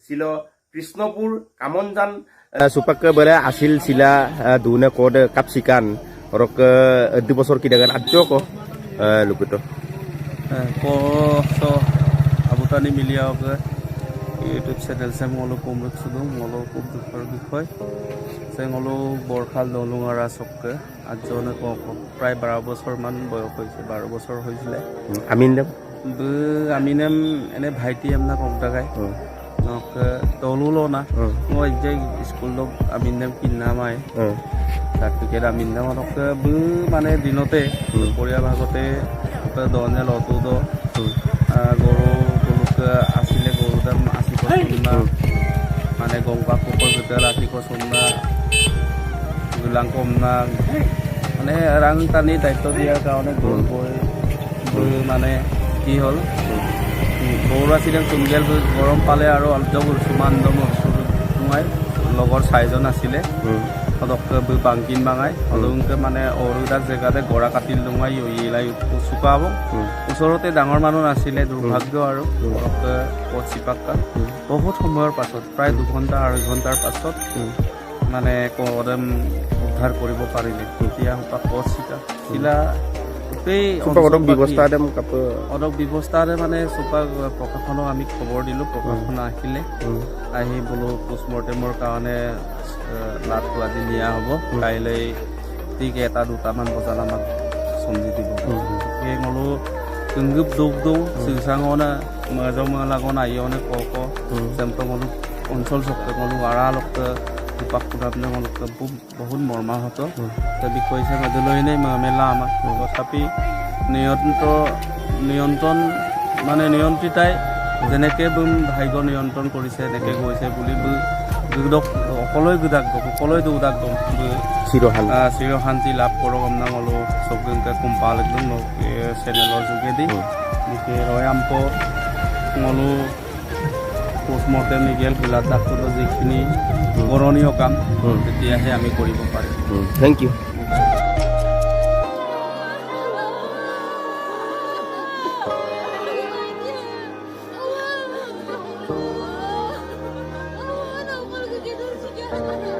Silo Krishnapur Kamonjan supaya boleh hasil sila dunia kode kapsikan orang ke 2 bosor kidagan ajo ko lukuto ko so abutani milia ke YouTube channel saya ngolo komrut sudu ngolo kubdukar bikhoi saya ngolo borkhal dolungara sokke ajone ko pray 12 bosor man boyo hoise 12 bosor hoisile aminem ene bhaiti amna komtagai Oke, tolulo na, mau aja sekolah lo aminem kinna mai, tapi kira aminem orang ke mana di note, Korea bagote, ke doanya lo tuh do, guru ke asile guru dan asiko sunna, mana gongka kupol kita asiko sunna, gulang komna, mana orang tani daito dia kau ne guru boy, mana kihol. Bora sidang tunggel gorom pale aro aljogul sumandom sungai logor saijon asile odok bangkin bangai odongke mane oruda jegate gora katil lungai yilai sukabo usorote dangor মানুহ asile দুৰ্ভাগ্য আৰু odok পচিপাক্কা বহুত সময়ৰ পাছত প্ৰায় 2 ঘণ্টা 2.5 ঘণ্টাৰ পাছত মানে কদম উদ্ধাৰ কৰিব পাৰিলে তেতিয়া হপা পচিকা সিলা odok ব্যৱস্থাৰে মানে সুপাৰ প্ৰশাসনক আমি খবৰ দিলো প্ৰশাসন আহিলে আহি বলো পোষ্টমৰ্টেমৰ কাৰণে লাটটো আজি নিয়া হ'ব কাইলৈ ঠিক 1-2 মান বজাত আমাক চমজি দিব সেই মলো তুংগুপ দুগদু সিংসাঙনা মজমলাগন আইয়নে কক যেমতো মলো অঞ্চল চক্ৰ মলো আৰা লক্ত পাকুৰাবনে মলো বহুত মৰ্মাহত তে বিষয়ছে মদলৈ নাই মেলা আমাক তথাপি নিয়ন্ত্ৰণ মানে নিয়ন্ত্ৰিতাই যেনেকে ভাগ্য নিয়ন্ত্ৰণ কৰিছে এনেকে গৈছে বুলি সকলোৱে দুদাক চিৰশান্তি লাভ কৰক আমনা মলো চবকে কোম্পাল একদম চেনেলৰ যোগেদি ৰয়াম্প মলো পোষ্টমৰ্টেম নিগেল বিলাক ডাক্তৰৰ যিখিনি কৰণীয় কাম তেতিয়াহে আমি কৰিব পাৰিম থেংক ইউ Oh,